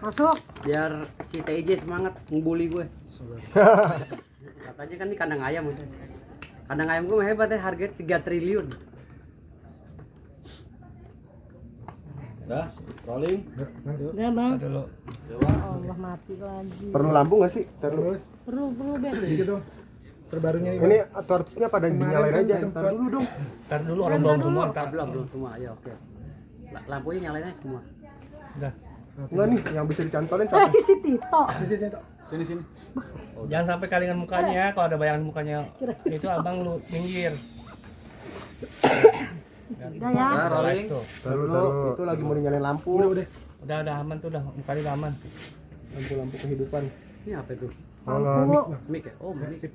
Masuk. Biar si TJ semangat ngebully gue. Katanya kan ini kandang ayam udah. Kandang ayam gue mah hebat ya, harganya 3 triliun. Dah, rolling. Enggak, Bang. Dulu. Allah mati lagi. Perlu lampu nggak sih? Terus Perlu Ben. dikit dong. Terbarunya Ini torchnya pada dinyalain kan aja. sempat- Ntar dulu dong. Ntar dulu orang belum semua ntar. Belum semua, ya oke. Lampunya nyalain aja semua. Udah. Enggak nih, yang bisa dicantolin satu. Si Tito. Sini sini. Jangan sampai kalingan mukanya ya, kalau ada bayangan mukanya itu abang lu minggir. Udah ya. Nah, rolling. Tuh. Taruh. Itu lagi mau dinyalain lampu. Udah aman tuh, udah mukanya udah aman. Lampu-lampu kehidupan. Ini apa itu? Lampu. Mic ya? Oh, mic.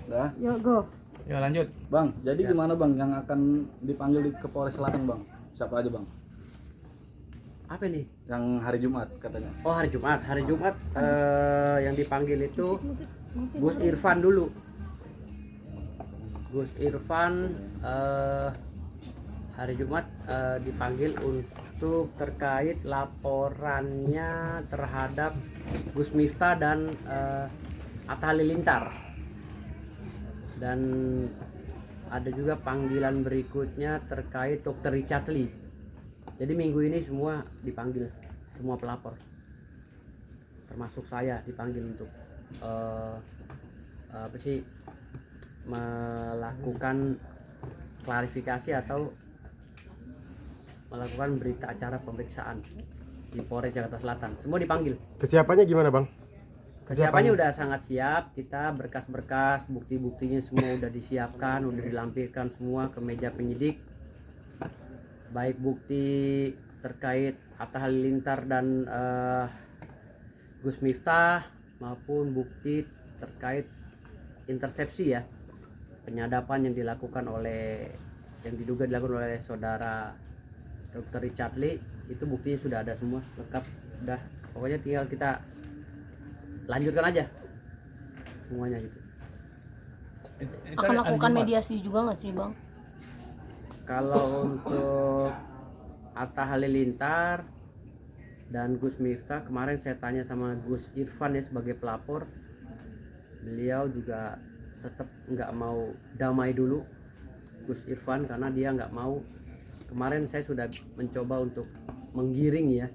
Dah, Yuk, go. Yuk lanjut. Bang. Jadi gimana bang yang akan dipanggil ke Polres Selatan bang? Siapa aja bang? Apa nih? Yang hari Jumat katanya. Oh, hari Jumat. Hari Jumat yang dipanggil itu Gus Irfan dulu. Gus Irfan hari Jumat dipanggil untuk terkait laporannya terhadap Gus Miftah dan Atta Halilintar. Dan ada juga panggilan berikutnya terkait Dr. Richard Lee. Jadi minggu ini semua dipanggil, semua pelapor, termasuk saya dipanggil untuk apa sih, melakukan klarifikasi atau melakukan berita acara pemeriksaan di Polres Jakarta Selatan. Semua dipanggil. Kesiapannya gimana, Bang? Kesiapannya udah sangat siap. Kita berkas-berkas, bukti-buktinya semua udah disiapkan, udah dilampirkan semua ke meja penyidik. Baik bukti terkait Atta Halilintar dan Gus Miftah maupun bukti terkait intersepsi ya, penyadapan yang dilakukan oleh, yang diduga dilakukan oleh saudara Dr. Richard Lee, itu buktinya sudah ada semua lengkap. Udah, pokoknya tinggal kita lanjutkan aja semuanya gitu. Akan lakukan mediasi juga nggak sih, Bang? Kalau untuk Atta Halilintar dan Gus Miftah, kemarin saya tanya sama Gus Irfan ya sebagai pelapor, beliau juga tetap nggak mau damai dulu, Gus Irfan, karena dia nggak mau. Kemarin saya sudah mencoba untuk menggiring ya,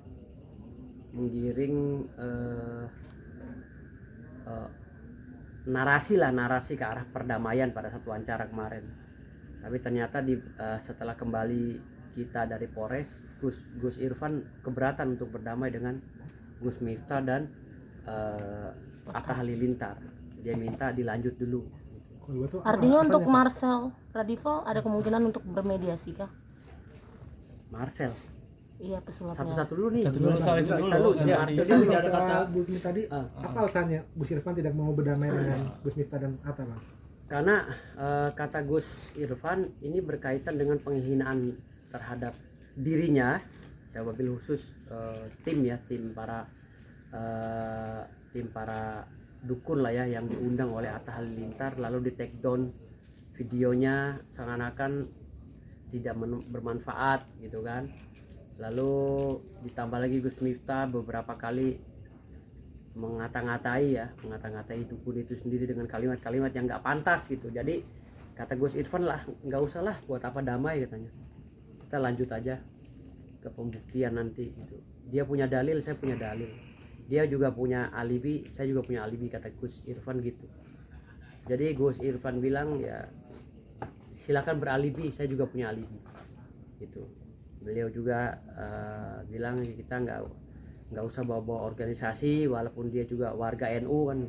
menggiring narasi ke arah perdamaian pada satu wawancara kemarin. Tapi ternyata setelah kembali kita dari Polres, Gus Irfan keberatan untuk berdamai dengan Gus Miftah dan Atta Halilintar. Dia minta dilanjut dulu. Artinya untuk Marcel Radival ada kemungkinan untuk bermediasi kah? Marcel, Iya, pesulapnya. satu-satu dulu nih. Satu dulu, soal itu dulu. Ya, Jadi Marcel dulu. ada kata Bu Miftah tadi, apa alasannya Gus Irfan tidak mau berdamai dengan Gus Miftah dan Atta, Bang? Karena kata Gus Irfan ini berkaitan dengan penghinaan terhadap dirinya, ya wabil khusus tim para dukun lah ya, yang diundang oleh Atta Halilintar, lalu di take down videonya seakan-akan tidak bermanfaat gitu kan. Lalu ditambah lagi Gus Miftah beberapa kali mengata-ngatai dukun itu sendiri dengan kalimat-kalimat yang nggak pantas gitu. Jadi kata Gus Irfan lah, nggak usah lah, buat apa damai katanya, kita lanjut aja ke pembuktian nanti gitu. Dia punya dalil, saya punya dalil, dia juga punya alibi, saya juga punya alibi, kata Gus Irfan gitu. Jadi Gus Irfan bilang ya silakan beralibi, saya juga punya alibi gitu. Beliau juga bilang kita nggak usah bawa-bawa organisasi, walaupun dia juga warga NU kan,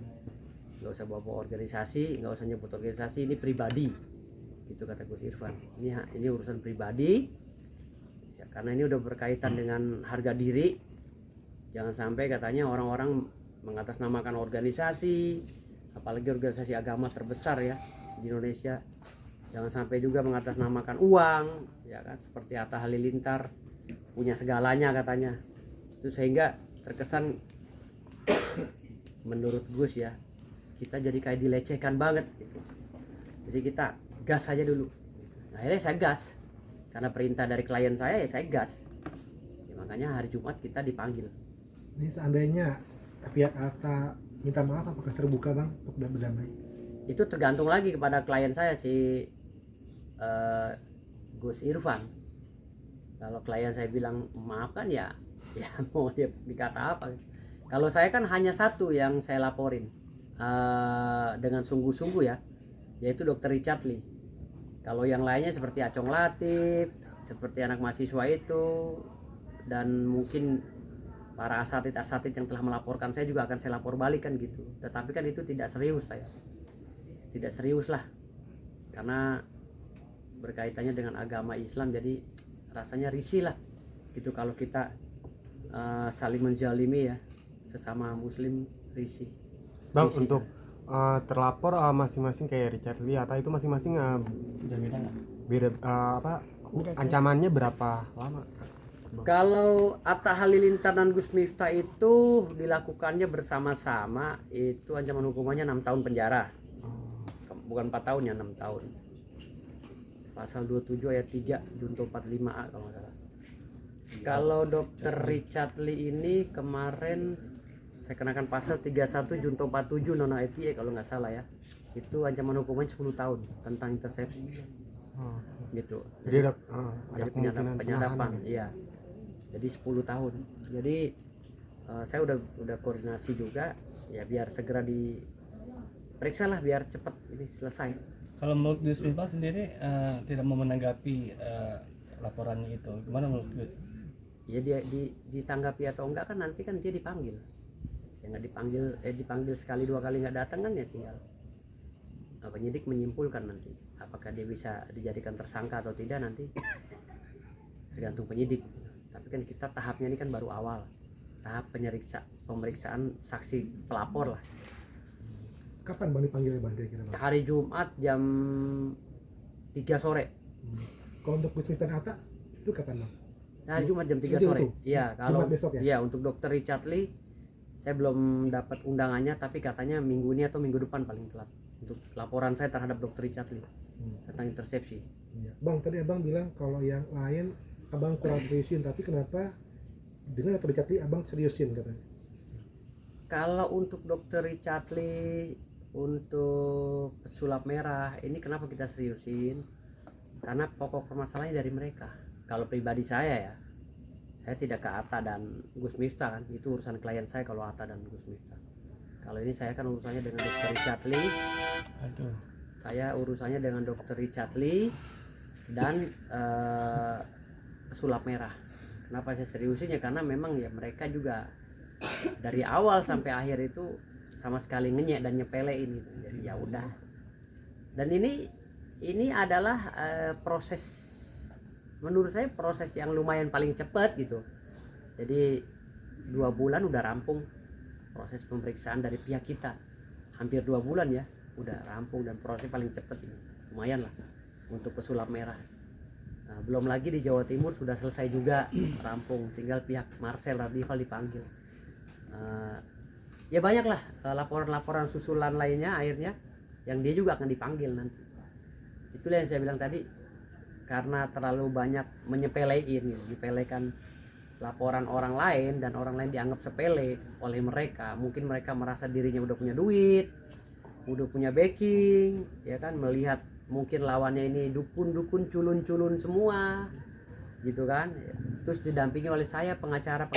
nggak usah bawa-bawa organisasi, nggak usah nyebut organisasi, ini pribadi gitu kata Gus Irfan. Ini urusan pribadi ya, karena ini udah berkaitan dengan harga diri. Jangan sampai katanya orang-orang mengatasnamakan organisasi, apalagi organisasi agama terbesar ya di Indonesia. Jangan sampai juga mengatasnamakan uang ya kan, seperti Atta Halilintar punya segalanya katanya. Itu sehingga terkesan menurut Gus ya, kita jadi kayak dilecehkan banget gitu. Jadi kita gas aja dulu. Nah, akhirnya saya gas karena perintah dari klien saya, ya saya gas. Ya, makanya hari Jumat kita dipanggil. Ini seandainya pihak Atta minta maaf, apakah terbuka bang untuk berdamai? Itu tergantung lagi kepada klien saya si Gus Irfan. Kalau klien saya bilang maafkan ya mau dia dikata apa. Kalau saya kan hanya satu yang saya laporin dengan sungguh-sungguh ya, yaitu Dr. Richard Lee. Kalau yang lainnya seperti Acong Latif, seperti anak mahasiswa itu, dan mungkin para asatid yang telah melaporkan saya juga akan saya lapor balik kan gitu. Tetapi kan itu tidak serius saya, tidak serius lah, karena berkaitannya dengan agama Islam, jadi rasanya risih lah gitu kalau kita saling menzalimi ya sesama muslim, risih. Bang, Risih. untuk terlapor masing-masing kayak Richard Lee atau itu masing-masing Beda-beda nggak? beda apa ancamannya berapa lama? Kalau Atta Halilintar dan Gus Miftah itu dilakukannya bersama-sama, itu ancaman hukumannya 6 tahun penjara. Bukan 4 tahun ya, 6 tahun. Pasal 27 ayat 3 Junto 45A kalau nggak salah. Kalau Dr. Richard Lee ini kemarin saya kenakan pasal 31 Junto 47 Nona ETA kalau nggak salah ya. Itu ancaman hukumannya 10 tahun tentang intersepsi. Gitu. Jadi ada Jadi kemungkinan penyadapan, penahanan. iya. Jadi 10 tahun. Jadi saya udah koordinasi juga ya biar segera diperiksa lah biar cepat ini selesai. Kalau menurut Gus Miftah sendiri tidak mau menanggapi laporannya itu, gimana menurut Gus? Ya dia ditanggapi atau enggak kan nanti kan dia dipanggil. Ya nggak dipanggil sekali 2 kali nggak datang kan ya tinggal penyidik menyimpulkan nanti apakah dia bisa dijadikan tersangka atau tidak nanti tergantung penyidik. Tapi kan kita tahapnya ini kan baru awal, tahap pemeriksaan saksi pelapor lah. Kapan bang dipanggilnya bang kira-kira bang? Hari Jumat jam 3 sore. Kalau untuk Gus Miftah dan Atta itu kapan bang? Hari Jumat jam 3 Itu. sore. Iya, kalau Jumat besok ya? iya untuk Dr. Richard Lee saya belum dapat undangannya, tapi katanya minggu ini atau minggu depan paling telat untuk laporan saya terhadap Dr. Richard Lee tentang intersepsi. Iya. Bang, tadi abang bilang kalau yang lain abang kurang seriusin, tapi kenapa dengan Dr. Richard Lee abang seriusin katanya? Kalau untuk Dr. Richard Lee, untuk pesulap merah ini kenapa kita seriusin? Karena pokok permasalahannya dari mereka. Kalau pribadi saya ya, saya tidak ke Atta dan Gus Miftah kan, itu urusan klien saya kalau Atta dan Gus Miftah. Kalau ini saya kan urusannya dengan Dr. Richard Lee. Aduh. Saya urusannya dengan Dr. Richard Lee dan pesulap merah. Kenapa saya seriusin ya karena memang ya mereka juga dari awal sampai akhir itu sama sekali ngenyek dan nyepelein gitu. Jadi ya udah. Dan ini adalah proses, menurut saya proses yang lumayan paling cepat gitu. Jadi 2 bulan udah rampung proses pemeriksaan dari pihak kita, hampir 2 bulan ya udah rampung, dan proses paling cepat ini lumayan lah untuk pesulap merah. Nah, belum lagi di Jawa Timur sudah selesai juga rampung, tinggal pihak Marcel Radival dipanggil. Ya banyak lah laporan-laporan susulan lainnya akhirnya yang dia juga akan dipanggil nanti. Itulah yang saya bilang tadi, karena terlalu banyak menyepelekan laporan orang lain dan orang lain dianggap sepele oleh mereka. Mungkin mereka merasa dirinya udah punya duit, udah punya backing, ya kan, melihat mungkin lawannya ini dukun-dukun, culun-culun semua gitu kan. Terus didampingi oleh saya pengacara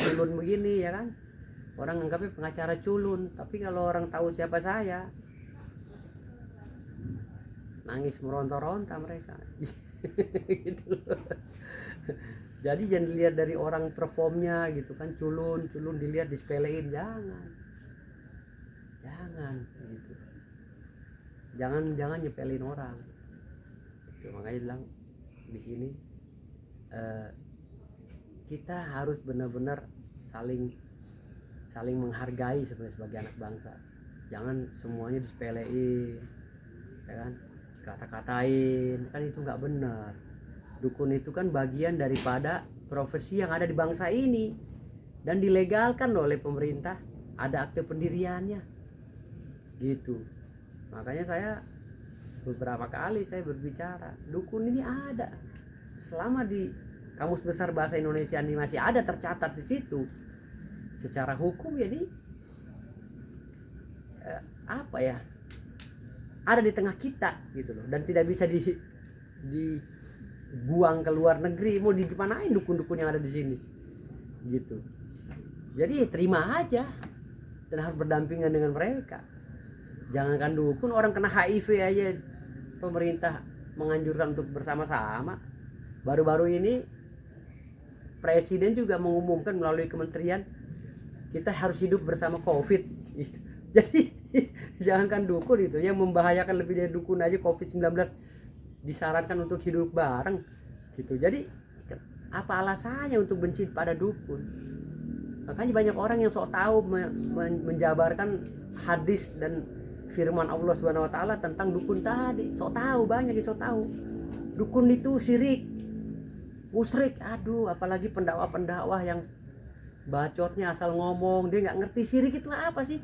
culun begini ya kan. Orang anggapnya pengacara culun, tapi kalau orang tahu siapa saya, nangis meronta-ronta mereka. Gitu loh. Jadi jangan dilihat dari orang performnya gitu kan, culun dilihat disepelein, jangan gitu. Jangan nyepelin orang. Itu makanya bilang di sini kita harus benar-benar saling menghargai sebagai anak bangsa. Jangan semuanya disepelein, ya kan? Kata-katain, kan itu nggak benar. Dukun itu kan bagian daripada profesi yang ada di bangsa ini dan dilegalkan oleh pemerintah, ada akte pendiriannya gitu. Makanya saya beberapa kali saya berbicara, dukun ini ada selama di Kamus Besar Bahasa Indonesia ini masih ada tercatat di situ. Secara hukum jadi apa ya? Ada di tengah kita gitu loh, dan tidak bisa dibuang ke luar negeri. Mau digimanain dukun-dukun yang ada di sini gitu. Jadi terima aja dan harus berdampingan dengan mereka. Jangankan dukun, orang kena HIV aja pemerintah menganjurkan untuk bersama-sama. Baru-baru ini presiden juga mengumumkan melalui kementerian kita harus hidup bersama COVID. Jadi jangankan dukun itu yang membahayakan lebih dari dukun aja, COVID-19 disarankan untuk hidup bareng gitu. Jadi apa alasannya untuk benci pada dukun? Makanya banyak orang yang sok tahu menjabarkan hadis dan firman Allah Subhanahu wa taala tentang dukun tadi. Sok tahu, banyak yang sok tahu. Dukun itu syirik, musyrik. Aduh, apalagi pendakwah-pendakwah yang bacotnya asal ngomong, dia nggak ngerti syirik itu apa sih.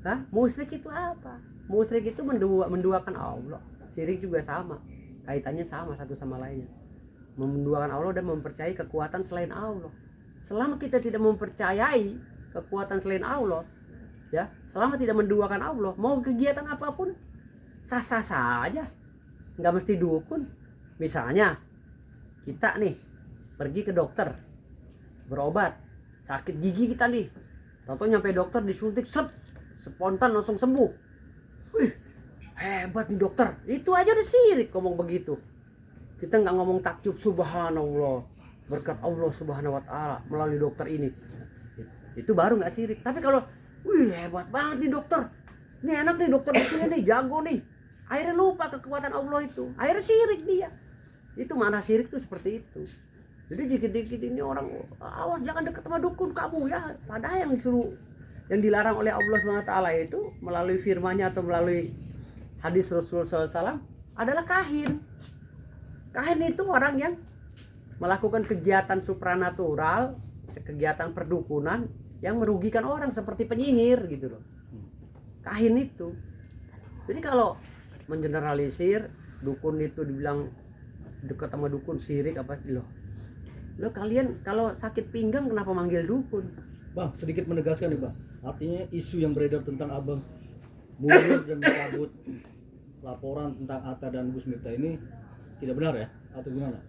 Hah? Musyrik itu apa? Musyrik itu menduakan Allah. Syirik juga sama, kaitannya sama satu sama lainnya. Menduakan Allah dan mempercayai kekuatan selain Allah. Selama kita tidak mempercayai kekuatan selain Allah, ya, selama tidak menduakan Allah, mau kegiatan apapun sah-sah saja, nggak mesti dukun. Misalnya kita nih pergi ke dokter berobat, sakit gigi kita nih, tahu nyampe dokter disuntik, spontan langsung sembuh. Wih, hebat nih dokter. Itu aja udah syirik ngomong begitu. Kita nggak ngomong takjub, subhanallah, berkat Allah Subhanahu wa taala melalui dokter ini. Itu baru nggak syirik. Tapi kalau wih hebat banget nih dokter, ini enak nih dokter di sini nih, jago nih, akhirnya lupa kekuatan Allah itu, akhirnya syirik dia. Itu mana syirik tuh seperti itu. Jadi dikit-dikit ini orang, awas jangan dekat sama dukun kamu ya. Padahal yang disuruh, yang dilarang oleh Allah SWT itu melalui firman-Nya atau melalui hadis Rasulullah SAW adalah kahin. Kahin itu orang yang melakukan kegiatan supranatural, kegiatan perdukunan yang merugikan orang seperti penyihir gitu loh. Kahin itu. Jadi kalau mengeneralisir dukun itu dibilang dekat sama dukun syirik apa loh. Lo kalian kalau sakit pinggang kenapa manggil dukun? Bang, sedikit menegaskan nih bang. Artinya isu yang beredar tentang abang mundur dan mencabut laporan tentang Atta dan Gus Miftah ini tidak benar ya? Atau gimana?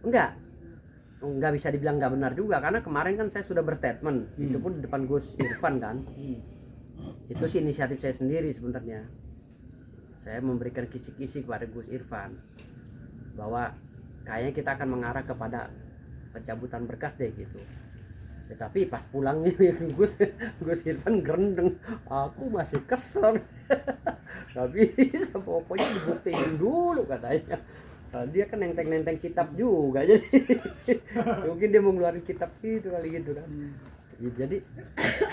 Enggak bisa dibilang nggak benar juga, karena kemarin kan saya sudah berstatement, itu pun di depan Gus Irfan kan. Itu sih inisiatif saya sendiri sebenarnya. Saya memberikan kisi-kisi kepada Gus Irfan bahwa kayaknya kita akan mengarah kepada pencabutan berkas deh gitu. Tetapi pas pulangnya Gus Irfan gerendeng, aku masih kesel. Gak bisa, pokoknya dibuktiin dulu katanya. Nah, dia kan nenteng-nenteng kitab juga, jadi mungkin dia mau ngeluarin kitab itu kali gitu kan. Jadi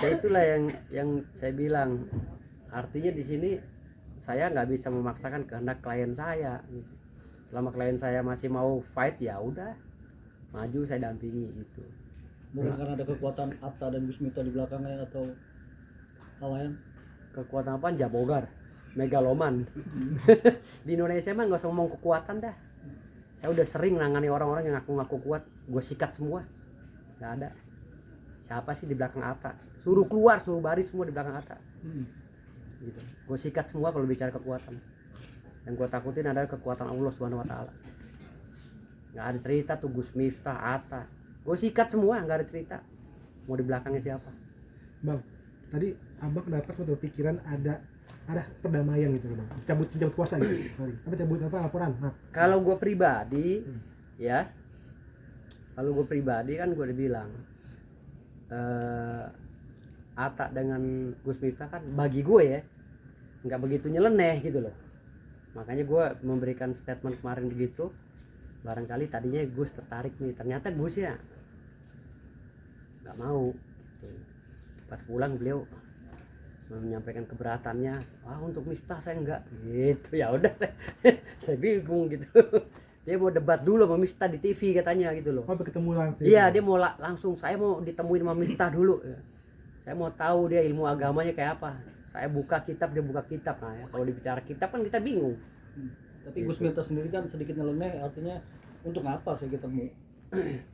ya itulah yang saya bilang, artinya di sini saya nggak bisa memaksakan kehendak klien saya. Selama klien saya masih mau fight ya udah, maju saya dampingi gitu. Mungkin karena ada kekuatan Atta dan Gus Miftah di belakangnya atau hal lain? Kekuatan apa? Jabogar, megaloman. Di Indonesia mah nggak usah ngomong kekuatan dah. Saya udah sering nangani orang-orang yang ngaku-ngaku kuat, gue sikat semua. Nggak ada. Siapa sih di belakang Atta? Suruh keluar, suruh baris semua di belakang Atta. Gitu. Gue sikat semua kalau bicara kekuatan. Yang gue takutin adalah kekuatan Allah Subhanahu wa taala. Nggak ada cerita tuh Gus Miftah, Atta. Gue sikat semua, nggak ada cerita. Mau di belakangnya siapa? Bang, tadi abang kenapa sempat berpikiran ada perdamaian gitu bang, cabut kuasa gitu, sorry, cabut laporan. Nah, kalau gue pribadi, ya, kalau gue pribadi kan gue udah bilang, Atta dengan Gus Miftah kan bagi gue ya, nggak begitu nyeleneh gitu loh. Makanya gue memberikan statement kemarin begitu. Barangkali tadinya Gus tertarik nih, ternyata Gus ya nggak mau. Pas pulang beliau menyampaikan keberatannya, untuk Miftah saya enggak gitu. Ya udah saya bingung gitu. Dia mau debat dulu sama Miftah di TV katanya gitu loh. ketemu langsung. Iya, dia mau langsung, saya mau ditemuin sama Miftah dulu. Saya mau tahu dia ilmu agamanya kayak apa. Saya buka kitab, dia buka kitab. Nah ya, kalau dibicara kitab kan kita bingung. Tapi Gus Miftah sendiri kan sedikit nyeleneh, artinya Untuk apa saya ketemu?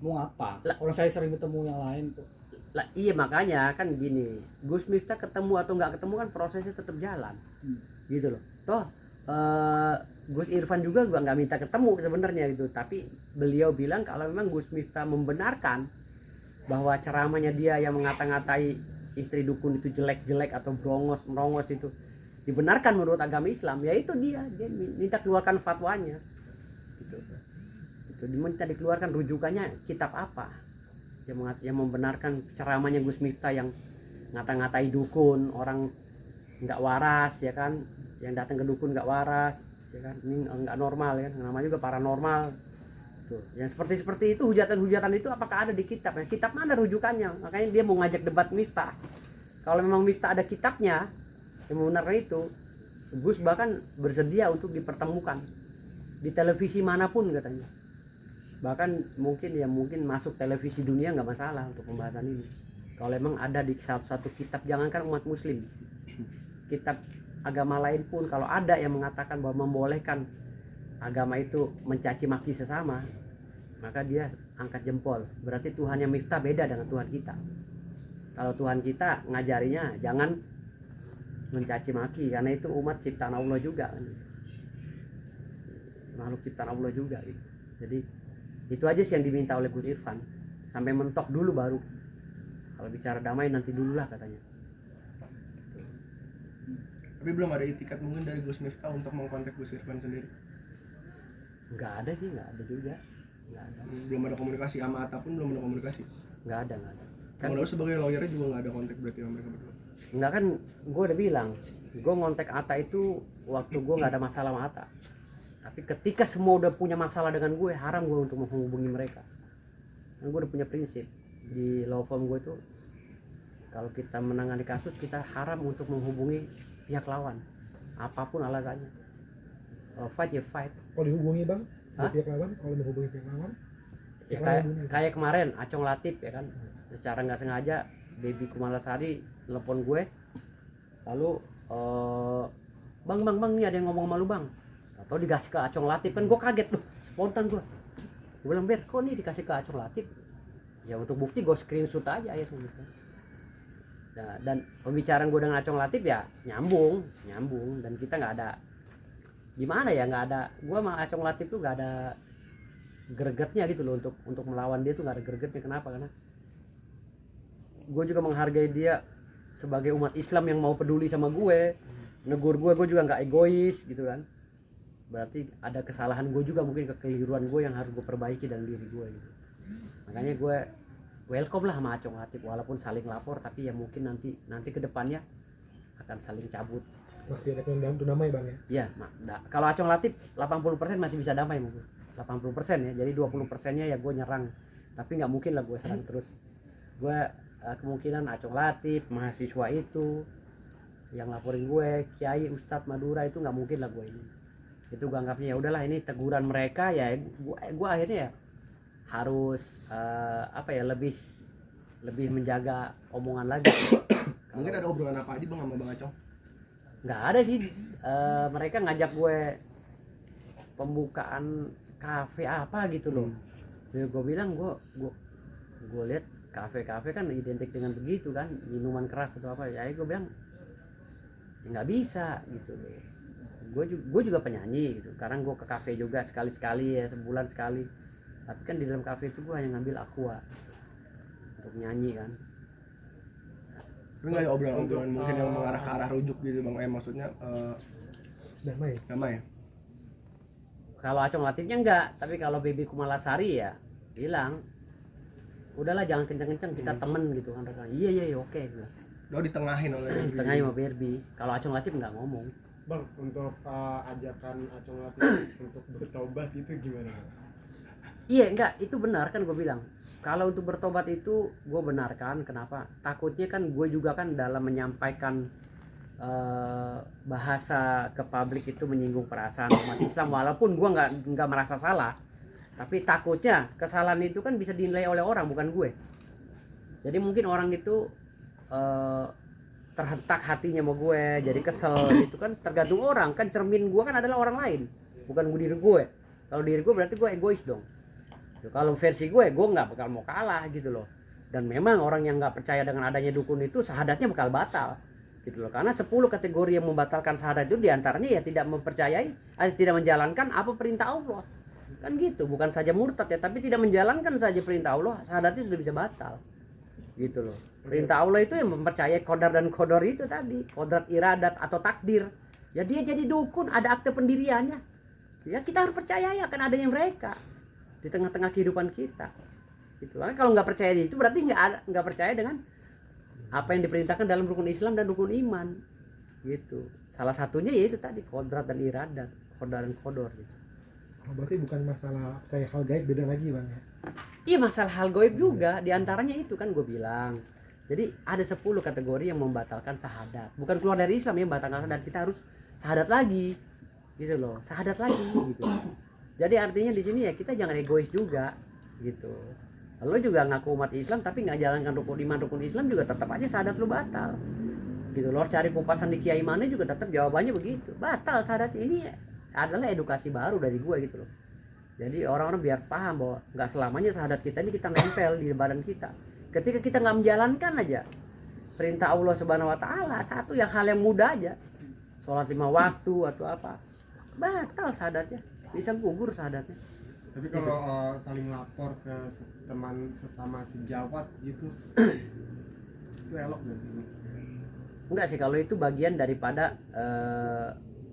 Mau ngapa? Lah. Orang saya sering ketemu yang lain kok. Lah iya makanya kan gini, Gus Miftah ketemu atau nggak ketemu kan prosesnya tetap jalan. Gitu loh. Toh Gus Irfan juga gua nggak minta ketemu sebenarnya gitu, tapi beliau bilang kalau memang Gus Miftah membenarkan bahwa ceramahnya dia yang mengata-ngatai istri dukun itu jelek-jelek atau merongos itu dibenarkan menurut agama Islam, ya itu dia minta keluarkan fatwanya gitu. Itu diminta dikeluarkan rujukannya kitab apa yang membenarkan ceramahnya Gus Miftah yang ngata-ngatai dukun, orang nggak waras ya kan, yang datang ke dukun nggak waras ya kan, ini nggak normal ya kan, namanya juga paranormal tuh. Yang seperti itu hujatan itu apakah ada di kitab? Nah, kitab mana rujukannya? Makanya dia mau ngajak debat Miftah. Kalau memang Miftah ada kitabnya yang membenarkan itu, Gus bahkan bersedia untuk dipertemukan di televisi manapun katanya. Bahkan mungkin masuk televisi dunia nggak masalah untuk pembahasan ini. Kalau memang ada di satu kitab, jangankan umat muslim, kitab agama lain pun kalau ada yang mengatakan bahwa membolehkan agama itu mencaci maki sesama, maka dia angkat jempol. Berarti Tuhannya Miftah beda dengan Tuhan kita. Kalau Tuhan kita ngajarinya jangan mencaci maki, karena itu umat ciptaan Allah juga kan. Makhluk ciptaan Allah juga gitu. Jadi itu aja sih yang diminta oleh Gus Irfan, sampai mentok dulu baru kalau bicara damai nanti dulu lah katanya. Tapi belum ada itikat mungkin dari Gus Miftah untuk mengkontak Gus Irfan sendiri. Nggak ada juga nggak ada. Belum ada komunikasi sama Atta pun belum ada komunikasi. Nggak ada Kan udah sebagai lawyernya juga nggak ada kontak berarti sama mereka berdua. Nggak, kan gue udah bilang gue ngontek Atta itu waktu gue nggak ada masalah sama Atta. Tapi ketika semua udah punya masalah dengan gue, haram gue untuk menghubungi mereka. Kan gue udah punya prinsip di law firm gue tuh, kalau kita menangani kasus kita haram untuk menghubungi pihak lawan apapun alasannya. Fight ya fight. Kalau dihubungi bang, Hah? pihak lawan, kalau menghubungi pihak lawan, Ya, kayak kemarin Acong Latif ya kan, secara nggak sengaja Baby Kumalasari telepon gue, lalu bang nih ada yang ngomong sama lu bang, atau dikasih ke Acong Latif. Kan gue kaget loh, spontan gue bilang, Ber kok nih dikasih ke Acong Latif? Ya untuk bukti gue screenshot aja ya gitu. Nah, dan pembicaraan gue dengan Acong Latif ya nyambung, dan kita nggak ada gimana ya, nggak ada, gue sama Acong Latif tuh nggak ada gregetnya gitu loh untuk melawan dia tuh, nggak ada gregetnya. Kenapa? Karena gue juga menghargai dia sebagai umat Islam yang mau peduli sama gue, negur gue juga nggak egois gitu kan. Berarti ada kesalahan gue juga, mungkin kekeliruan gue yang harus gue perbaiki dalam diri gue gitu. Makanya gue welcome lah sama Acong Latif, walaupun saling lapor, tapi ya mungkin nanti kedepannya akan saling cabut. masih ada pendam tuh damai bang ya? Ya, kalau Acong Latif 80% masih bisa damai mungkin. 80% ya, jadi 20%-nya ya gue nyerang. Tapi nggak mungkin lah gue serang terus. Gue kemungkinan Acong Latif, mahasiswa itu yang laporin gue, Kiai Ustadz Madura itu nggak mungkin lah gue ini. Itu gue anggapnya ya udahlah, ini teguran mereka ya. Gue akhirnya ya harus lebih menjaga omongan lagi. Mungkin ada obrolan apa aja bang sama Bang Acong? Nggak ada sih, mereka ngajak gue pembukaan kafe apa gitu loh. Ya, gue bilang gue lihat kafe kan identik dengan begitu kan, minuman keras atau apa. Ya gue bilang ya nggak bisa gitu loh. Gue juga penyanyi gitu. Sekarang gue ke kafe juga sekali-sekali ya, sebulan sekali. Tapi kan di dalam kafe itu gue hanya ngambil aqua untuk nyanyi kan. Tapi nggak ada obrolan mungkin yang mengarah ke arah rujuk gitu bang? Maksudnya Damai. damai ya? Kalau Acong Latifnya enggak, tapi kalau Baby Kumalasari ya bilang udahlah jangan kenceng-kenceng, kita temen gitu kan. Iya oke. Ditengahin oleh Tengah sama Barbie. Kalau Acong Latif nggak ngomong. Bang, untuk ajakan Acong Latif untuk bertobat itu gimana? Iya enggak, itu benar kan gue bilang. Kalau untuk bertobat itu gue benarkan. Kenapa? Takutnya kan gue juga kan dalam menyampaikan bahasa ke publik itu menyinggung perasaan umat Islam, walaupun gue nggak merasa salah, tapi takutnya kesalahan itu kan bisa dinilai oleh orang, bukan gue. Jadi mungkin orang itu terhentak hatinya sama gue, jadi kesel gitu kan, tergantung orang kan. Cermin gue kan adalah orang lain, bukan diri gue. Kalau diri gue berarti gue egois dong. Kalau versi gue nggak bakal mau kalah gitu loh. Dan memang orang yang nggak percaya dengan adanya dukun itu syahadatnya bakal batal gitu loh. Karena 10 kategori yang membatalkan syahadat itu diantaranya ya tidak mempercayai, tidak menjalankan apa perintah Allah. Kan gitu, bukan saja murtad ya, tapi tidak menjalankan saja perintah Allah, syahadatnya sudah bisa batal. Gitu loh. Perintah Allah itu yang mempercayai qadar dan qadar itu tadi, kodrat iradat atau takdir. Ya dia jadi dukun, ada akte pendiriannya. Ya kita harus percaya ya akan adanya mereka di tengah-tengah kehidupan kita. Gitu. Kalau nggak percaya itu berarti nggak percaya dengan apa yang diperintahkan dalam rukun Islam dan rukun iman. Gitu. Salah satunya yaitu tadi kodrat dan iradat, qadar dan qadar gitu. Oh, berarti bukan masalah percaya hal gaib, beda lagi Bang ya. Iya, masalah hal gaib juga, diantaranya itu kan gue bilang. Jadi ada 10 kategori yang membatalkan syahadat. Bukan keluar dari Islam yang membatalkan syahadat, kita harus syahadat lagi. Gitu loh, syahadat lagi gitu. Jadi artinya di sini ya kita jangan egois juga gitu. Lo juga ngaku umat Islam tapi nggak jalankan rukun iman rukun Islam juga tetap aja syahadat lo batal. Gitu lo cari kupasan di kiai mana juga tetap jawabannya begitu. Batal syahadat. Ini adalah edukasi baru dari gue gitu loh. Jadi orang-orang biar paham bahwa nggak selamanya syahadat kita ini kita nempel di badan kita. Ketika kita nggak menjalankan aja perintah Allah Subhanahu Wa Taala, satu yang hal yang mudah aja, sholat 5 waktu atau apa, batal syahadatnya, bisa gugur syahadatnya. Tapi kalau saling lapor ke teman sesama sejawat gitu itu elok nggak sih? Enggak sih, kalau itu bagian daripada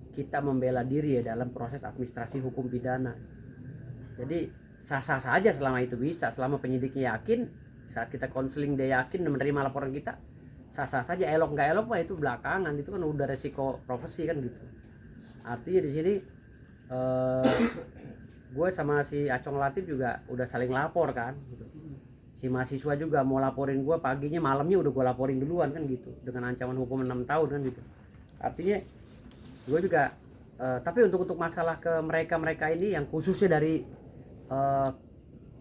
kita membela diri ya dalam proses administrasi hukum pidana. Jadi sah-sah saja selama itu bisa, selama penyidiknya yakin, saat kita konseling dia yakin menerima laporan kita, sah-sah saja. Elok nggak elok mah itu belakangan, itu kan udah resiko profesi kan gitu. Artinya di sini gue sama si Acong Latif juga udah saling lapor kan gitu. Si mahasiswa juga mau laporin gue paginya, malamnya udah gue laporin duluan kan gitu, dengan ancaman hukum 6 tahun kan gitu. Artinya gue juga tapi untuk masalah ke mereka ini yang khususnya dari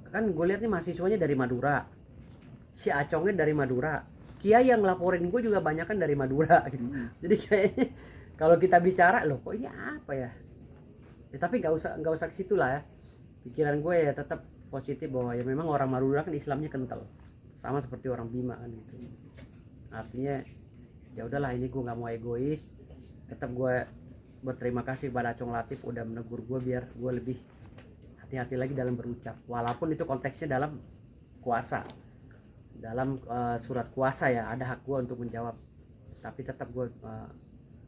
kan gue lihat nih mahasiswanya dari Madura, si Acongnya dari Madura, kiai yang laporin gue juga banyak kan dari Madura gitu. Jadi kayaknya kalau kita bicara loh kok ini apa ya, tapi nggak usah ke situ lah ya. Pikiran gue ya tetap positif bahwa ya memang orang Madura kan Islamnya kental, sama seperti orang Bima kan gitu. Artinya ya udahlah, ini gue nggak mau egois, tetap gue berterima kasih kepada Acong Latif udah menegur gue biar gue lebih hati-hati lagi dalam berucap, walaupun itu konteksnya dalam kuasa, dalam surat kuasa ya, ada hak gue untuk menjawab, tapi tetap gue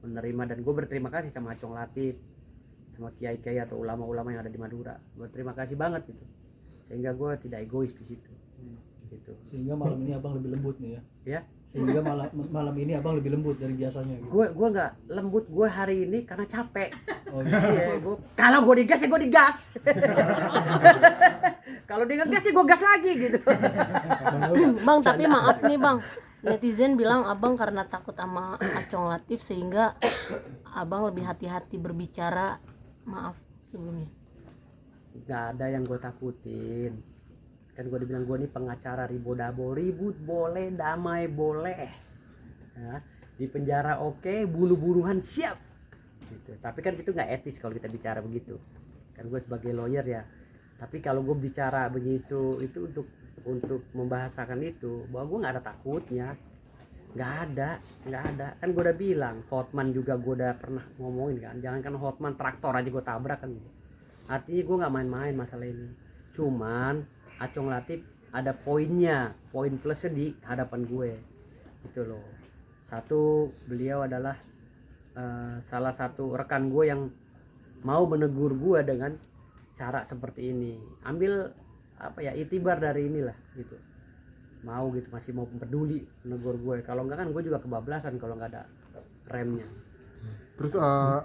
menerima. Dan gue berterima kasih sama Acong Latif, sama kiai-kiai atau ulama-ulama yang ada di Madura. Gue terima kasih banget gitu, sehingga gue tidak egois di situ gitu. Sehingga malam ini abang lebih lembut nih ya. Ya, Sehingga malam ini abang lebih lembut dari biasanya gitu. gue nggak lembut, gue hari ini karena capek. Oh, gitu. Iya, kalau gue digas ya gue digas. Kalau dia ngegas ya gue gas lagi gitu. Bang, tapi maaf nih Bang, netizen bilang abang karena takut sama Acong Latif sehingga abang lebih hati-hati berbicara. Maaf sebelumnya. Nggak ada yang gue takutin. Kan gue dibilang gue nih pengacara ribo-dabo, ribut boleh, damai boleh, ya, di penjara oke, bunuh-bunuhan siap gitu. Tapi kan itu nggak etis kalau kita bicara begitu. Kan gue sebagai lawyer ya, tapi kalau gue bicara begitu itu untuk membahasakan itu bahwa gue nggak ada takutnya, nggak ada. Kan gue udah bilang, Hotman juga gue udah pernah ngomongin kan, jangankan Hotman, traktor aja gue tabrak kan gitu. Artinya gue nggak main-main masalah ini. Cuman Acong Latif ada poinnya, poin plusnya di hadapan gue gitu loh. Satu, beliau adalah salah satu rekan gue yang mau menegur gue dengan cara seperti ini. Ambil apa ya, itibar dari inilah gitu, mau gitu, masih mau peduli menegur gue. Kalau enggak kan gue juga kebablasan kalau nggak ada remnya. Terus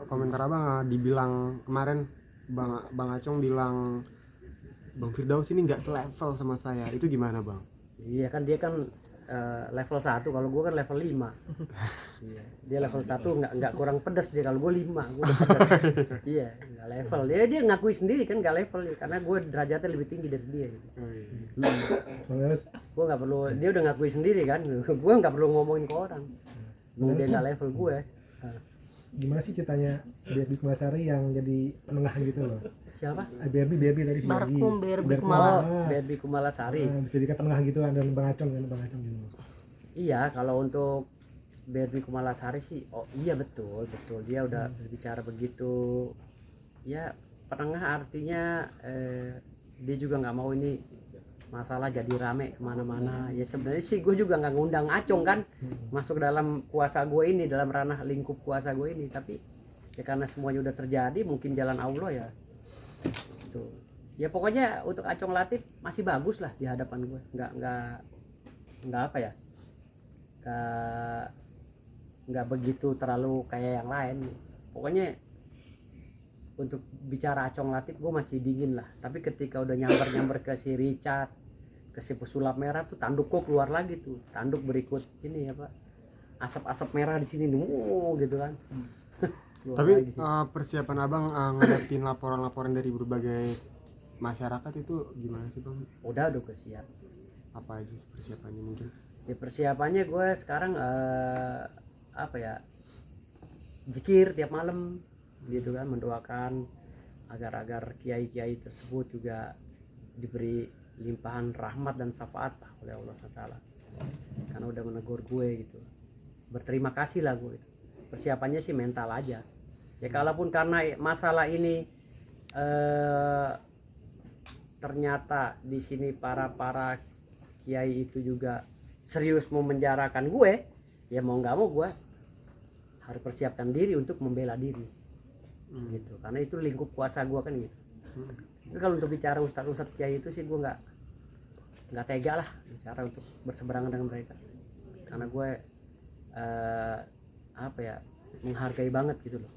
komentar abang dibilang kemarin Bang Acong bilang Bang Firdaus ini nggak selevel sama saya, itu gimana Bang? Iya kan dia kan level 1, kalau gue kan level 5. Iya, dia level 1 nggak kurang pedas dia, kalau gue 5 gue udah pedas. Iya, nggak level. Dia ngakui sendiri kan nggak level ya, karena gue derajatnya lebih tinggi dari dia gitu. Gue nggak perlu, dia udah ngakui sendiri kan, gue nggak perlu ngomongin ke orang. Dia nggak level gue. Gimana sih ceritanya Deddy Kumasari yang jadi penengah gitu loh? Siapa? BRB tadi Barkum, BRB Barkum. Kumala. Berbi Kumalasari. Bisa di tengah gitu ada Bang Acong gitu. Iya, kalau untuk Berbi Kumalasari sih, oh iya betul dia udah berbicara begitu. Ya penengah artinya dia juga nggak mau ini masalah jadi rame kemana-mana. Ya sebenarnya sih gue juga nggak ngundang Acong kan masuk dalam kuasa gue ini, dalam ranah lingkup kuasa gue ini. Tapi ya karena semuanya udah terjadi, mungkin jalan Allah ya. Gitu. Ya pokoknya untuk Acong Latif masih bagus lah di hadapan gue. Nggak apa ya? Nggak begitu terlalu kayak yang lain. Pokoknya untuk bicara Acong Latif gue masih dingin lah. Tapi ketika udah nyamber ke si Richard, ke si pesulap merah tuh tanduk kok keluar lagi tuh. Tanduk berikut ini apa? Asap-asap merah di sini gitu kan. Keluar Tapi lagi. persiapan abang ngadepin laporan-laporan dari berbagai masyarakat itu gimana sih bang? udah siap. Apa aja persiapannya mungkin? Ya persiapannya gue sekarang apa ya, zikir tiap malam gitu kan, mendoakan agar kiai-kiai tersebut juga diberi limpahan rahmat dan syafaat oleh Allah SWT, karena udah menegur gue gitu. Berterima kasih lah gue gitu. Persiapannya sih mental aja ya, kalaupun karena masalah ini ternyata di sini para kiai itu juga serius mau menjarakan gue, ya mau nggak mau gue harus persiapkan diri untuk membela diri gitu, karena itu lingkup kuasa gue kan gitu. Tapi kalau untuk bicara ustadz kiai itu sih gue nggak tega lah bicara untuk berseberangan dengan mereka, karena gue apa ya, menghargai banget gitu loh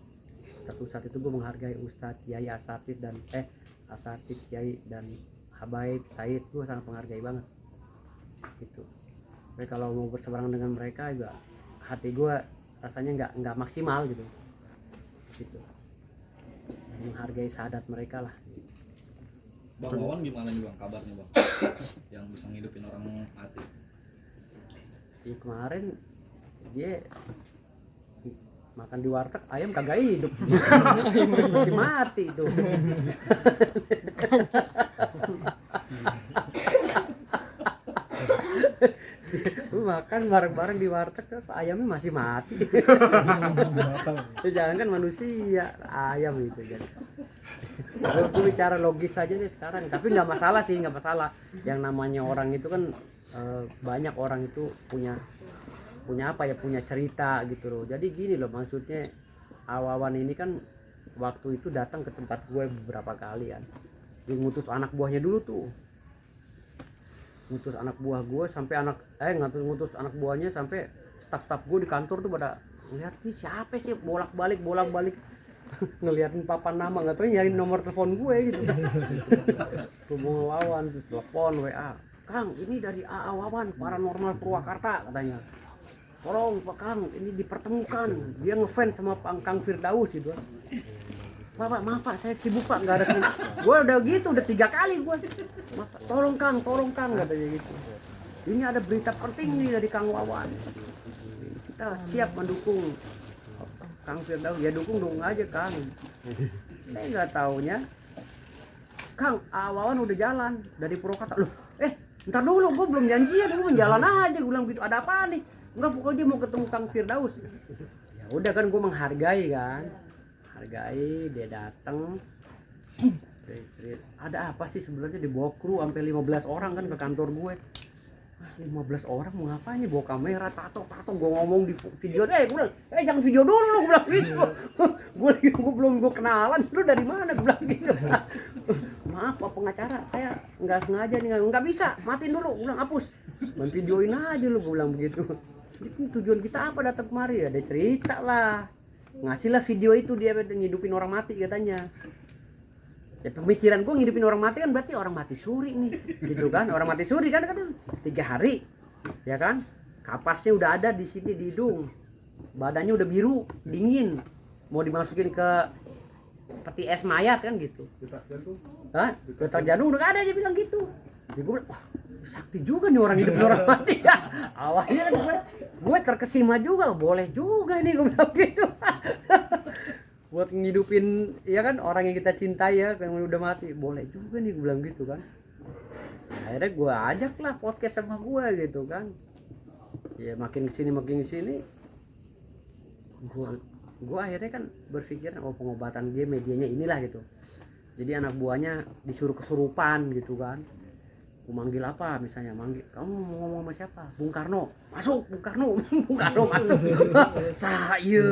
ustadz itu. Gue menghargai ustadz kiai asatid dan asatid kiai dan habaib said, gue sangat menghargai banget gitu. Tapi kalau mau berseberangan dengan mereka juga hati gue rasanya nggak maksimal gitu. Menghargai syahadat mereka lah. Bang Wawan gimana nih bang kabarnya bang? Yang bisa ngidupin orang mati. Ya, kemarin dia makan di warteg, ayam kagak hidup. Masih mati itu. Makan bareng-bareng di warteg terus ayamnya masih mati. Jangan kan manusia, ayam itu jadi. Gue bicara logis aja deh sekarang, tapi nggak masalah sih, nggak masalah. Yang namanya orang itu kan banyak orang itu punya apa ya, punya cerita gitu loh. Jadi gini loh maksudnya, Awawan ini kan waktu itu datang ke tempat gue beberapa kali kan. Dia ngutus anak buahnya dulu tuh. Ngutus anak buah gue sampai ngutus anak buahnya sampai staf-staf gue di kantor tuh pada ngeliat nih siapa sih bolak-balik ngeliatin papan nama, nggak tahu nyariin nomor telepon gue gitu. Hubung Wawan terus telepon WA, Kang ini dari AA Wawan Paranormal Purwakarta katanya, tolong Pak Kang ini dipertemukan, dia ngefans sama Kang Firdaus gitu. Maaf Pak, saya sibuk Pak, nggak ada. Gue udah gitu, udah 3 kali gue. Tolong Kang katanya gitu. Ini ada berita penting nih dari Kang Wawan. Kita siap mendukung Kang Firdaus. Ya dukung aja Kang. Saya nggak taunya Kang Wawan udah jalan dari Purwakarta. Loh, ntar dulu, gue belum janjian, gue jalan aja. Gue bilang gitu, ada apa nih? Enggak, pokoknya dia mau ketemu Kang Firdaus. Ya udah kan, gue menghargai kan. Hargai dia datang. Ada apa sih sebenarnya, dibawa kru sampai 15 orang kan ke kantor gue. 15 orang mau ngapain nih, bawa kamera, tato gue ngomong di video, gue bilang, jangan video dulu lu, gue bilang gitu. gue kenalan, lu dari mana, gue bilang gitu. Maaf Pak pengacara, saya nggak sengaja nih, nggak bisa, matiin dulu, gue bilang hapus, main videoin aja lu, gue bilang begitu. Jadi tujuan kita apa datang kemari, ada cerita lah, ngasihlah video itu, dia ngidupin orang mati katanya. Ya pemikiran gue, ngidupin orang mati kan berarti orang mati suri nih gitu kan, orang mati suri kan 3 hari ya kan, kapasnya udah ada di sini di hidung, badannya udah biru dingin, mau dimasukin ke peti es mayat kan gitu. Detak jantung udah gak ada, dia bilang gitu. Jadi gue bilang, wah sakti juga nih orang hidup orang mati ya. Awalnya gue terkesima juga, boleh juga nih gue bilang gitu. buat ngidupin ya kan orang yang kita cintai ya yang udah mati, boleh juga nih gue bilang gitu kan. Nah, akhirnya gue ajak lah podcast sama gue gitu kan. Ya makin kesini gue akhirnya kan berpikir oh pengobatan dia medianya inilah gitu. Jadi anak buahnya disuruh kesurupan gitu kan. Mau manggil apa misalnya, manggil kamu mau ngomong sama siapa, Bung Karno masuk, Bung Karno Bung Karno masuk. Saya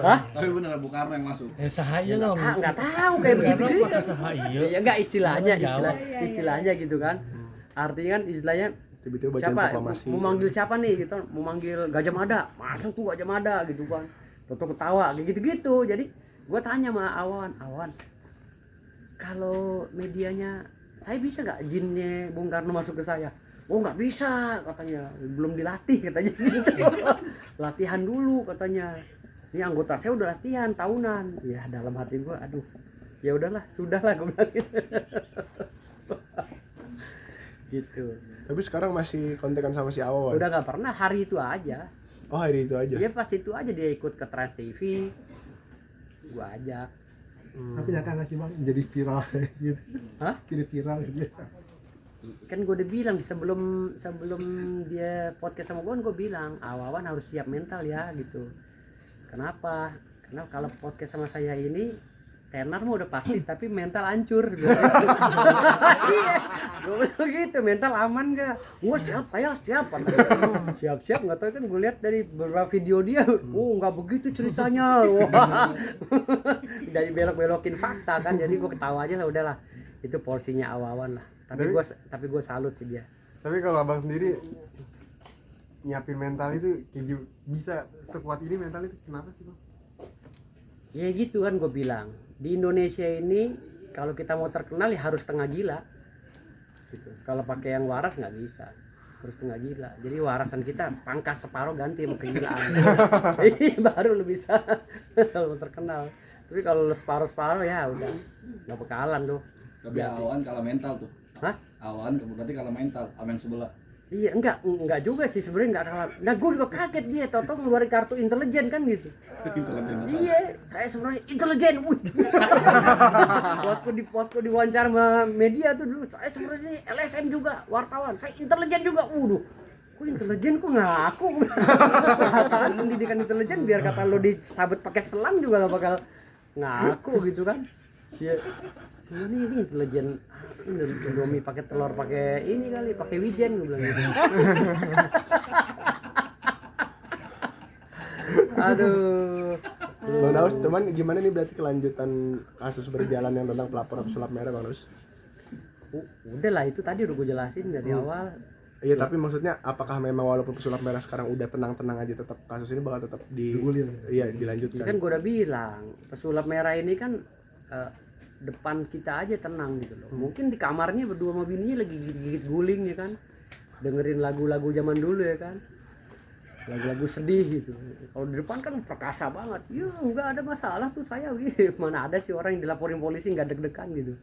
hah? Tapi bener Bung Karno yang masuk. Sahaya loh. Nggak tahu kayak begitu gitu. Sahaya. Ya enggak istilahnya gitu kan. Artinya kan istilahnya Tiba-tiba bacain siapa proklamasi. mau manggil siapa nih gitu, mau manggil Gajah Mada masuk tuh Gajah Mada gitu kan. Toto ketawa kayak gitu-gitu. Jadi gua tanya sama Awan kalau medianya saya bisa nggak jinnya Bung Karno masuk ke saya? Oh nggak bisa katanya, belum dilatih katanya gitu. Latihan dulu katanya. Ini anggota saya udah latihan tahunan. Ya dalam hati gua aduh ya udahlah sudahlah gue bilang gitu. Gitu. Tapi sekarang masih kontekan sama si Awan. Udah nggak pernah, hari itu aja. Oh hari itu aja. Iya pas itu aja dia ikut ke Trans TV. Gua ajak. Tapi nyangka nggak sih bang jadi viral gitu? Hah? Jadi viral gitu. Kan gue udah bilang sebelum dia podcast sama gue bilang Awan harus siap mental ya gitu. Kenapa? Karena kalau podcast sama saya ini tenar mah udah pasti tapi mental hancur. Iya, gue bilang gitu, mental aman gak? Wah siap, saya siap. Siap nggak tahu kan gue lihat dari beberapa video dia, oh nggak begitu ceritanya. Wah, dari belok-belokin fakta kan, jadi gue ketawa aja lah udahlah. Itu porsinya Awan lah. Tapi gue salut sih dia. Tapi kalau abang sendiri nyiapin mental itu kayak bisa sekuat ini mental itu kenapa sih bang? Ya gitu kan gue bilang. Di Indonesia ini kalau kita mau terkenal ya harus tengah gila. Gitu. Kalau pakai yang waras nggak bisa. Harus tengah gila. Jadi warasan kita pangkas separuh ganti sama kegilaan. Baru lu bisa kalau terkenal. Tapi kalau separuh-separuh ya udah nggak bakalan tuh. Tapi Awan kalah mental tuh. Hah? Awan berarti kalah mental sama yang sebelah. Iya enggak juga sih sebenarnya enggak kalah. Nah gue juga kaget dia tau-tau ngeluarin kartu intelijen kan gitu. Iya, saya sebenarnya intelijen. Waktu di wawancara sama media tuh dulu saya sebenarnya LSM juga, wartawan. Saya intelijen juga. Kok intelijen kok ngaku? Perasaan pendidikan intelijen biar kata lo disabet pakai selang juga gak bakal ngaku gitu kan. Iya. Ini intelijen Indomie pakai telur pakai ini kali pakai wijen gue bilang gitu. Aduh. Bang Daus, teman gimana nih berarti kelanjutan kasus berjalan yang tentang pelapor pesulap merah Bang Daus? Udah lah itu tadi udah gue jelasin dari awal. Iya tapi maksudnya apakah memang walaupun pesulap merah sekarang udah tenang-tenang aja tetap kasus ini bakal tetap dilanjutkan? Kan gue udah bilang pesulap merah ini kan depan kita aja tenang gitu loh. Mungkin di kamarnya berdua sama bininya lagi gigit guling ya kan. Dengerin lagu-lagu zaman dulu ya kan. Lagu-lagu sedih gitu. Kalau di depan kan perkasa banget. Ya enggak ada masalah tuh saya. Mana ada sih orang yang dilaporin polisi enggak deg-degan gitu.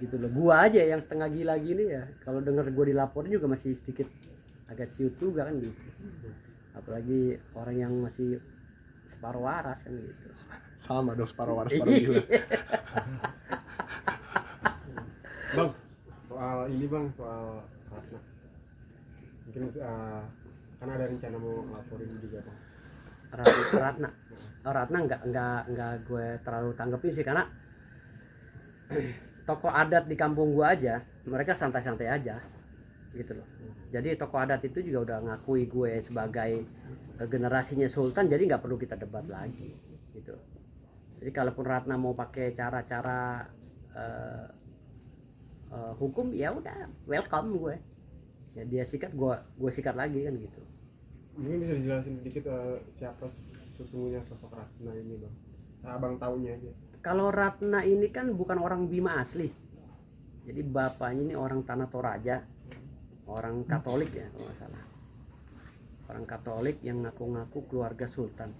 Gitu loh. Gua aja yang setengah gila gini ya. Kalau denger gua dilaporin juga masih sedikit agak ciut juga kan gitu. Apalagi orang yang masih separuh waras kan gitu. Sama dong separuh waras separuh gila. Bang, soal Ratna. Mungkin kan ada rencana mau laporin juga bang. Ratna enggak gue terlalu tanggepin sih karena tokoh adat di kampung gue aja mereka santai-santai aja gitu loh. Jadi tokoh adat itu juga udah ngakui gue sebagai generasinya Sultan, jadi nggak perlu kita debat lagi gitu. Jadi kalaupun Ratna mau pakai cara-cara hukum ya udah welcome gue. Ya dia sikat gue sikat lagi kan gitu. Mungkin bisa dijelasin sedikit siapa sesungguhnya sosok Ratna ini bang? Abang taunya aja. Kalau Ratna ini kan bukan orang Bima asli. Jadi bapaknya ini orang Tanah Toraja, orang Katolik ya kalau nggak salah. Orang Katolik yang ngaku-ngaku keluarga Sultan.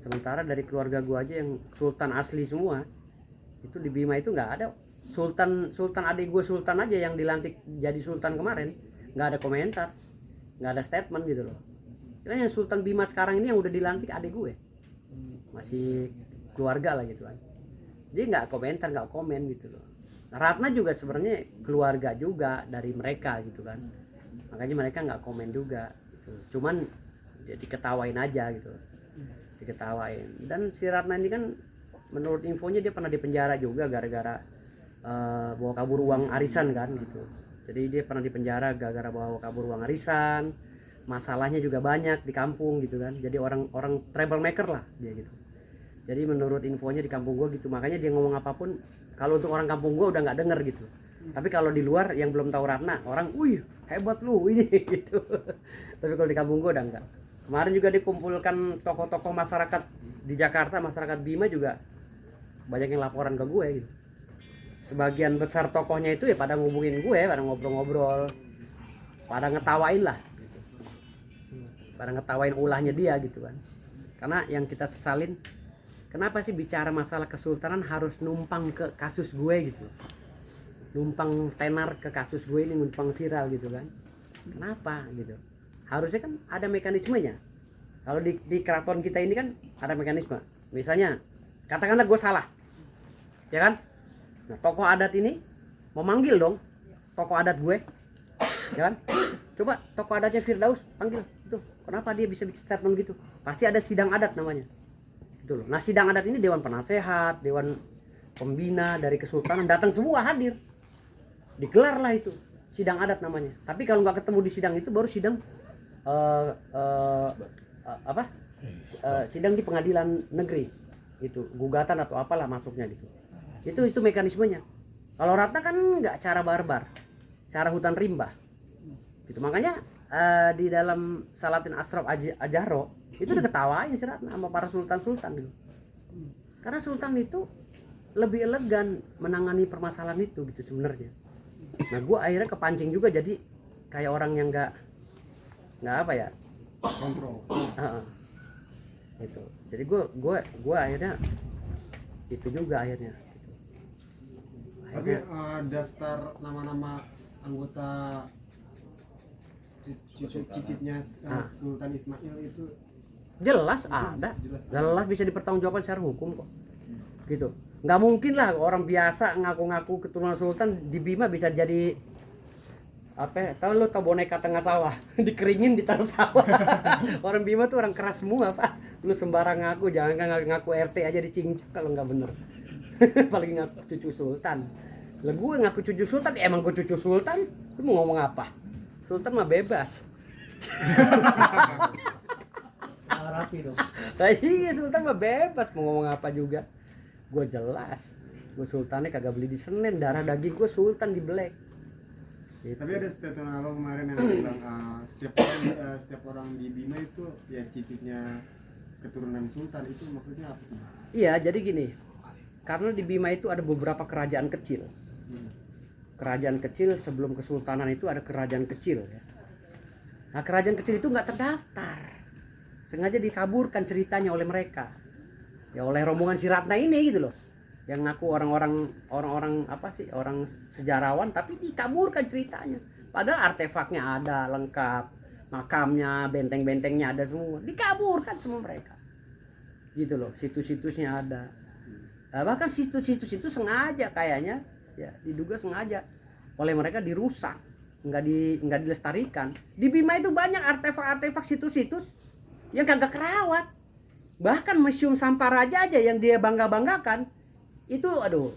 Sementara dari keluarga gua aja yang Sultan asli semua, itu di Bima itu nggak ada. Sultan adik gue Sultan aja yang dilantik jadi Sultan kemarin, nggak ada komentar, nggak ada statement gitu loh. Yang Sultan Bima sekarang ini yang udah dilantik adik gue. masih keluarga lah gitu kan. Jadi nggak komen gitu loh. Ratna juga sebenarnya keluarga juga dari mereka gitu kan, makanya mereka nggak komen juga gitu. Cuman jadi diketawain aja gitu, diketawain. Dan si Ratna ini kan menurut infonya dia pernah dipenjara juga gara-gara bawa kabur uang arisan kan gitu. Jadi dia pernah dipenjara gara-gara bawa kabur uang arisan. Masalahnya juga banyak di kampung gitu kan. Jadi orang troublemaker lah dia gitu. Jadi menurut infonya di kampung gua gitu. Makanya dia ngomong apapun, kalau untuk orang kampung gua udah nggak denger gitu. Tapi kalau di luar yang belum tahu Ratna, orang, "Wih, hebat lu ini," gitu. Tapi kalau di kampung gua udah enggak. Kemarin juga dikumpulkan tokoh-tokoh masyarakat di Jakarta, masyarakat Bima juga banyak yang laporan ke gue gitu. Sebagian besar tokohnya itu ya pada ngubungin gue, pada ngobrol-ngobrol, pada ngetawain lah gitu. Pada ngetawain ulahnya dia gitu kan. Karena yang kita sesalin, kenapa sih bicara masalah kesultanan harus numpang ke kasus gue gitu. Numpang tenar ke kasus gue ini, numpang viral gitu kan. Kenapa gitu. Harusnya kan ada mekanismenya. Kalau di keraton kita ini kan ada mekanisme. Misalnya katakanlah gue salah, ya kan? Nah, tokoh adat ini mau manggil dong tokoh adat gue, ya kan? Coba tokoh adatnya Firdaus panggil, itu kenapa dia bisa bikin statement gitu? Pasti ada sidang adat namanya, gitu loh. Nah sidang adat ini dewan penasehat, dewan pembina dari kesultanan datang semua hadir, digelar lah itu sidang adat namanya. Tapi kalau nggak ketemu di sidang itu baru sidang sidang di pengadilan negeri itu, gugatan atau apalah masuknya gitu. Itu mekanismenya. Kalau Ratna kan nggak cara barbar, cara hutan rimba gitu. Makanya di dalam Salatin Asraf Ajaro itu udah ketawain si Ratna sama para sultan gitu. Karena sultan itu lebih elegan menangani permasalahan itu gitu sebenarnya. Nah gue akhirnya kepancing juga jadi kayak orang yang nggak apa ya, Kontrol. Itu. Jadi gue akhirnya itu juga akhirnya. Tapi daftar nama-nama anggota cicitnya Sultan Ismail itu jelas ada, jelas bisa dipertanggungjawabkan secara hukum kok, gitu. Nggak mungkin lah orang biasa ngaku-ngaku keturunan sultan di Bima bisa jadi apa? Tahu lo tau boneka tengah sawah dikeringin di tengah sawah. Orang Bima tuh orang keras semua pak. Lu sembarang ngaku, jangan ngaku RT aja dicincang kalau nggak bener. Apalagi ngaku cucu sultan. Lah gue ngaku cucu sultan, emang gue cucu sultan, lu mau ngomong apa? Sultan mah bebas. Rapi dong. Iya sultan mah bebas, mau ngomong apa juga. Gue jelas, gue sultannya kagak beli di Senen, darah daging gue sultan di Black. Gitu. Tapi ada statement abang kemarin yang bilang setiap orang di Bima itu ya cicitnya keturunan sultan, itu maksudnya apa tuh? Iya jadi gini, karena di Bima itu ada beberapa kerajaan kecil. Kerajaan kecil sebelum kesultanan itu ada kerajaan kecil ya. Nah kerajaan kecil itu nggak terdaftar, sengaja dikaburkan ceritanya oleh mereka, ya oleh rombongan si Ratna ini gitu loh, yang ngaku orang-orang apa sih, orang sejarawan, tapi dikaburkan ceritanya. Padahal artefaknya ada lengkap, makamnya, benteng-bentengnya ada semua, dikaburkan semua mereka, gitu loh. Situs-situsnya ada. Nah, bahkan situs-situs itu sengaja kayaknya, ya diduga sengaja oleh mereka dirusak, nggak dilestarikan. Di Bima itu banyak artefak-artefak situs-situs yang kagak kerawat. Bahkan Museum Samparaja aja yang dia bangga-banggakan itu aduh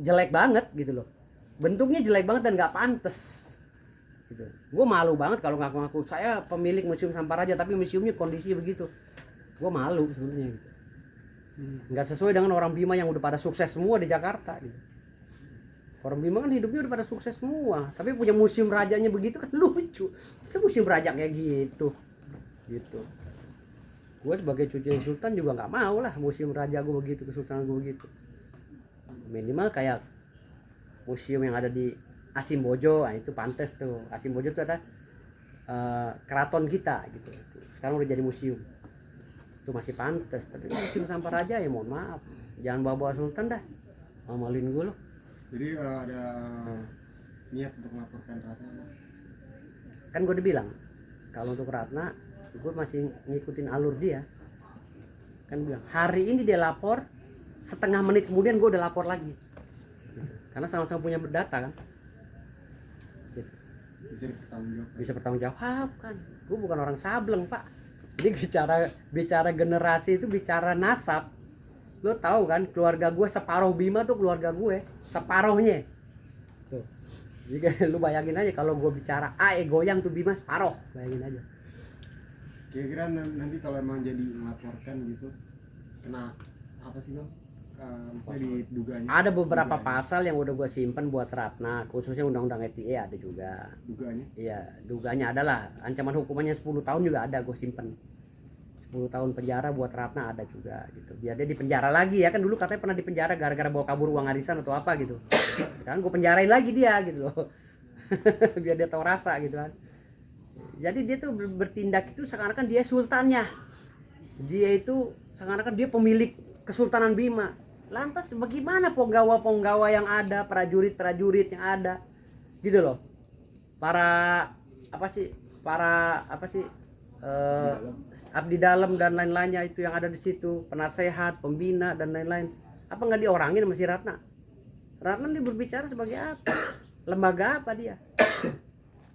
jelek banget gitu loh, bentuknya jelek banget dan nggak pantas gitu. Gue malu banget kalau ngaku-ngaku saya pemilik Museum Samparaja tapi museumnya kondisi begitu. Gue malu sebenarnya gitu. Nggak sesuai dengan orang Bima yang udah pada sukses semua di Jakarta gitu. Orang Bima kan hidupnya udah pada sukses semua, tapi punya museum rajanya begitu kan lucu. Masa museum raja kayak gitu gue sebagai cucu sultan juga nggak mau lah museum raja gue begitu, kesultanan gue begitu. Minimal kayak museum yang ada di Asimbojo, nah itu pantas tuh. Asimbojo tuh ada keraton kita gitu. Sekarang udah jadi museum, itu masih pantas. Tapi museum Samparaja ya mohon maaf, jangan bawa sultan dah, mamalin gue loh. Jadi ada niat untuk melaporkan Ratna? Kan gue udah bilang kalau untuk Ratna gue masih ngikutin alur dia. kan bilang hari ini dia lapor, setengah menit kemudian gue udah lapor lagi, karena sama-sama punya data kan, bisa bertanggungjawabkan. Gue bukan orang sableng pak, jadi bicara generasi itu bicara nasab. Lo tahu kan keluarga gue separuh Bima tuh keluarga gue separuhnya tuh. Jadi lu bayangin aja kalau gue bicara goyang tuh Bima separuh, bayangin aja. Kira-kira nanti kalau emang jadi melaporkan gitu, kena apa sih bang? Maksudnya diduganya? Ada beberapa pasal yang udah gue simpen buat Ratna, khususnya undang-undang ITE ada juga. Dugaannya? Iya, duganya adalah ancaman hukumannya 10 tahun juga ada gue simpen. 10 tahun penjara buat Ratna ada juga gitu. Biar dia dipenjara lagi ya kan, dulu katanya pernah dipenjara gara-gara bawa kabur uang arisan atau apa gitu. Sekarang gue penjarain lagi dia gitu loh. Biar dia tahu rasa gitu kan. Jadi dia tuh bertindak itu seakan-akan dia sultannya. Dia itu seakan-akan dia pemilik Kesultanan Bima. Lantas bagaimana penggawa-penggawa yang ada, prajurit-prajurit yang ada gitu loh. Para abdi dalam dan lain-lainnya itu yang ada di situ, penasehat, pembina dan lain-lain. Apa nggak diorangin sama si Ratna? Ratna dia berbicara sebagai apa? Lembaga apa dia?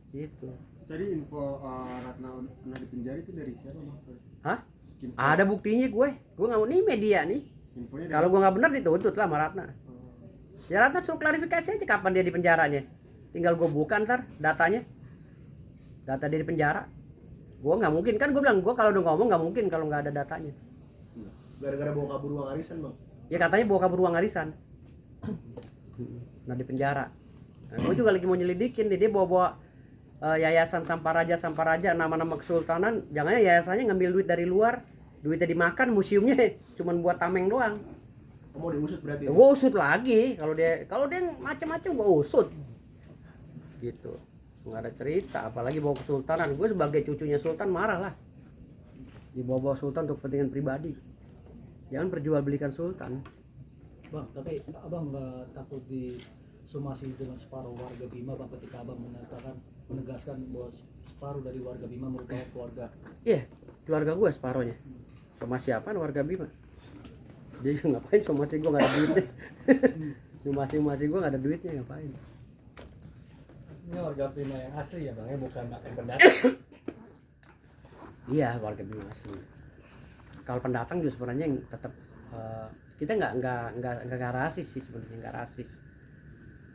Gitu. Tadi info Ratna pernah dipenjara itu dari siapa bang? Hah? Info, Ada buktinya gue nggak mau nih media nih. infonya dari Kalau gue nggak benar dituntut lah sama Ratna. Ya Ratna suruh klarifikasi aja kapan dia di penjaranya. Tinggal gue buka ntar datanya. Data dia di penjara. Gue nggak mungkin kan, gue bilang gue kalau udah ngomong nggak mungkin kalau nggak ada datanya. Gara-gara bawa kabur uang arisan bang. Ya katanya bawa kabur uang arisan. Nah di penjara. Nah, gue juga lagi mau nyelidikin dia bawa yayasan Samparaja nama-nama kesultanan. Jangan yayasannya ngambil duit dari luar, duitnya dimakan, museumnya cuman buat tameng doang. Mau diusut berarti? Gue usut lagi kalau dia macam-macam gue usut. Gitu. Nggak ada cerita, apalagi bawa kesultanan. Gue sebagai cucunya sultan marah lah. Dibawa sultan untuk kepentingan pribadi. Jangan perjualbelikan sultan. Bang, tapi abang nggak takut disomasi dengan separuh warga Bima bang, ketika abang menegaskan bahwa separuh dari warga Bima merupakan keluarga? Iya, keluarga gue separuhnya. Somasi apaan warga Bima? Jadi ngapain somasi gue nggak ada duitnya? Somasi gue nggak ada duitnya, ngapain? Ini warga Bima yang asli ya bang, ya bukan yang pendatang. Iya, warga Bima asli. Kalau pendatang juga sebenarnya yang tetap kita nggak rasis sih sebenarnya, nggak rasis.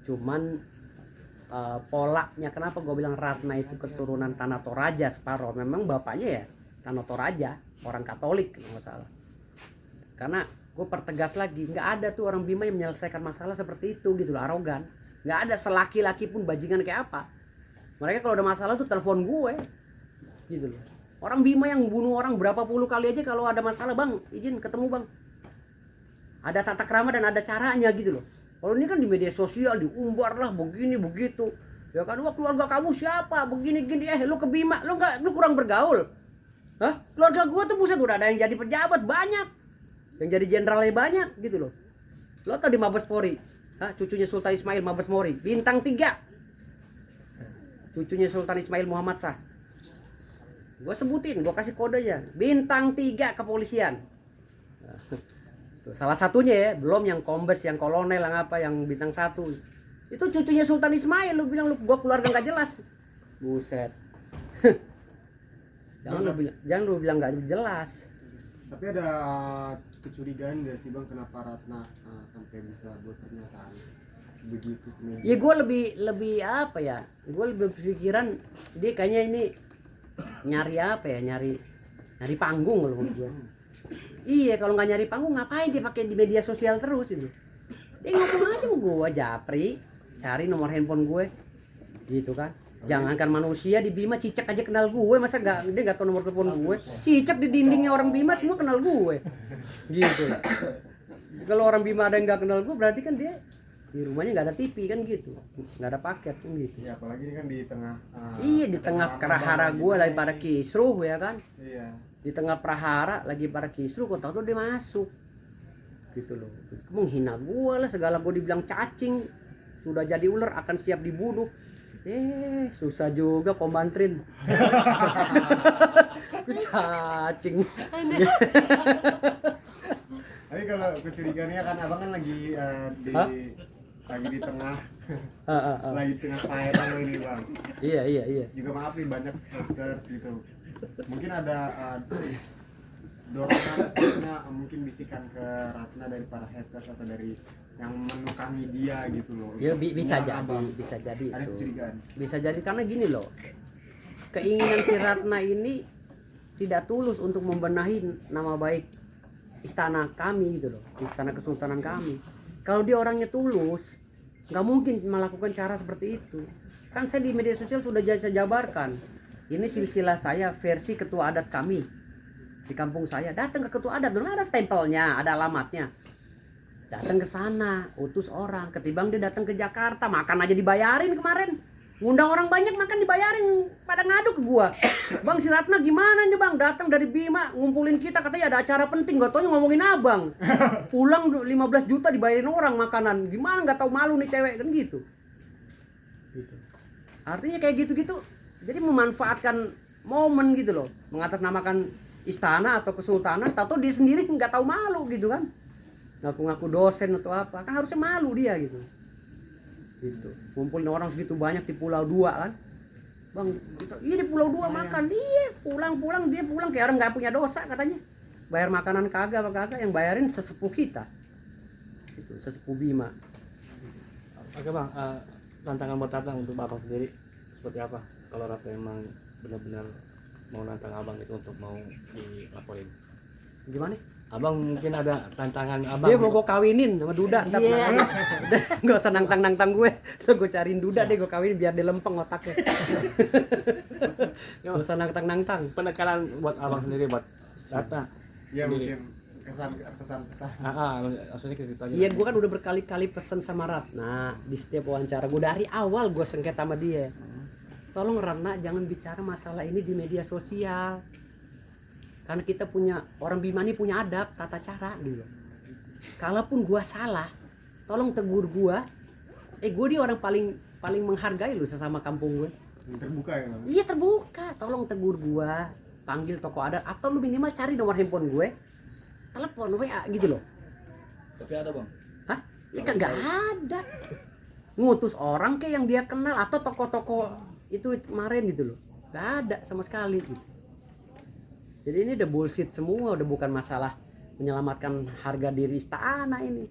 Cuman polanya kenapa gue bilang Ratna itu keturunan Tanah Toraja separuh, memang bapaknya ya Tanah Toraja, orang Katolik kalau nggak salah. Karena gue pertegas lagi, nggak ada tuh orang Bima yang menyelesaikan masalah seperti itu gitu loh, arogan. Nggak ada selaki-laki pun bajingan kayak apa. Mereka kalau ada masalah tuh telepon gue gitu loh. Orang Bima yang bunuh orang berapa puluh kali aja kalau ada masalah, bang izin ketemu bang, ada tata krama dan ada caranya gitu loh. Kalau ini kan di media sosial diumbar lah begini begitu ya kan, wah keluarga kamu siapa begini gini, lu ke Bima lu kurang bergaul. Hah? Keluarga gua tuh buset udah ada yang jadi pejabat banyak, yang jadi jenderalnya banyak gitu loh. Lo tau di Mabes Polri, cucunya Sultan Ismail Mabes Polri, bintang 3. Cucunya Sultan Ismail Muhammad Shah. Gua sebutin, gua kasih kodenya, bintang 3 kepolisian. Tuh, salah satunya ya, belum yang kombes, yang kolonel, yang apa, yang bintang 1. Itu cucunya Sultan Ismail, lu bilang gua keluarga nggak jelas. Buset. Jangan lu bilang nggak jelas. Tapi ada kecurigaan nggak sih bang, kenapa Ratna sampai bisa buat pernyataan begitu ke media? Ya gue lebih apa ya, gue lebih berpikiran dia kayaknya ini nyari apa ya, nyari panggung loh menurut gue. Iya, kalau nggak nyari panggung ngapain dia pakai di media sosial terus itu? Dia ngomong aja sama gue, japri, cari nomor handphone gue, gitu kan. Jangankan manusia di Bima, cicak aja kenal gue, masa dia nggak tahu nomor telepon gue? Cicak di dindingnya orang Bima semua kenal gue, gitu. Kalau orang Bima ada yang nggak kenal gue, berarti kan dia di rumahnya nggak ada TV kan gitu, nggak ada paket kan gitu. Ya apalagi ini kan di tengah iya, di tengah prahara gue lagi pada kisruh ya kan. Iya. Di tengah prahara lagi pada kisruh, kok tau tuh dia masuk gitu loh, menghina gue lah, segala gue dibilang cacing, sudah jadi ular akan siap dibunuh. Susah juga komantrin. Cacing. Tapi kalau kecurigaannya kan abang kan lagi Hah? lagi di tengah Ah. lagi tengah viral ini bang. Iya. Juga maaf nih banyak haters gitu. Mungkin ada dorongan mungkin bisikan ke Ratna dari para haters atau dari yang menukangi dia gitu loh. Ya bisa Menyerang jadi, abang. bisa jadi Ada itu. kecurigaan. Bisa jadi karena gini loh. Keinginan si Ratna ini tidak tulus untuk membenahi nama baik istana kami gitu loh, istana kesultanan kami. Kalau dia orangnya tulus, nggak mungkin melakukan cara seperti itu. Kan saya di media sosial sudah saya jabarkan. Ini silsilah saya versi ketua adat kami di kampung saya. Datang ke ketua adat, dulu ada stempelnya, ada alamatnya. Datang ke sana, utus orang. Ketimbang dia datang ke Jakarta, makan aja dibayarin kemarin. Ngundang orang banyak makan dibayarin, pada ngadu ke gua. Bang, si Ratna gimana nih bang? Datang dari Bima, ngumpulin kita, katanya ada acara penting, gak taunya ngomongin abang. Pulang 15 juta dibayarin orang makanan. Gimana nggak tahu malu nih cewek kan gitu. Artinya kayak gitu-gitu. Jadi memanfaatkan momen gitu loh, mengatasnamakan istana atau kesultanan, tahu dia sendiri nggak tahu malu gitu kan. Ngaku-ngaku dosen atau apa, kan harusnya malu dia gitu. Gitu. Ngumpulin orang segitu banyak di Pulau Dua kan. Bang, iya di Pulau Dua makan, dia pulang dia pulang kayak orang nggak punya dosa katanya. Bayar makanan kagak apa kagak, yang bayarin sesepuh kita. Itu sesepuh Bima. Oke bang, tantangan buat Ratna untuk abang sendiri seperti apa? Kalau Ratna emang benar-benar mau nantang abang itu untuk mau dilaporin. Gimana? Abang mungkin ada tantangan abang. Dia mau gue kawinin sama Duda. Ntar Iya. udah nggak usah nantang gue. Gue cariin Duda deh, gue kawinin biar dia lempeng otaknya. Nggak usah nantang. Penekanan buat abang sendiri buat Ratna. Ya sendiri. mungkin pesan-pesan. Maksudnya ke situ aja. Iya, gue kan udah berkali-kali pesan sama Ratna di setiap wawancara. Gue dari awal gue sengketa sama dia. Tolong Ratna jangan bicara masalah ini di media sosial. Karena kita punya, orang Bima ini punya adab, tata cara gitu. Kalaupun gua salah, tolong tegur gua. Gue dia orang paling menghargai lu sesama kampung gue. Terbuka ya bang. Iya terbuka, tolong tegur gua, panggil tokoh adat atau lu minimal cari nomor handphone gue, telepon WA gitu loh. Tapi ada bang. Hah? Ya kagak ada. Ngutus orang kayak yang dia kenal atau tokoh-tokoh itu kemarin gitu loh. Gak ada sama sekali gitu. Jadi ini udah bullshit semua, udah bukan masalah menyelamatkan harga diri istana ini.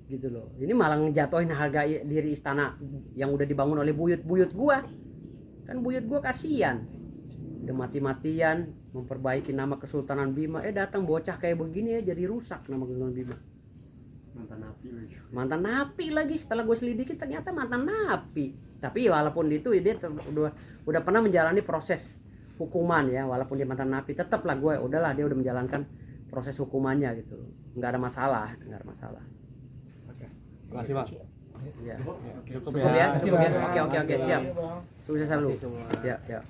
Gitu loh. Ini malah ngejatuhin harga diri istana yang udah dibangun oleh buyut-buyut gua. Kan buyut gua kasihan. Udah mati-matian memperbaiki nama Kesultanan Bima, datang bocah kayak begini ya jadi rusak nama Kesultanan Bima. Mantan napi lagi. Setelah gue selidiki ternyata mantan napi. Tapi walaupun itu dia udah pernah menjalani proses hukuman ya, walaupun dia mantan napi, tetaplah gue udahlah dia udah menjalankan proses hukumannya gitu. Nggak ada masalah. Terima kasih bang. Ya. Cukup Cukup ya. Makasih, Cukup ya. Bang. Oke siap. Sukses selalu. Terima kasih semua. Ya.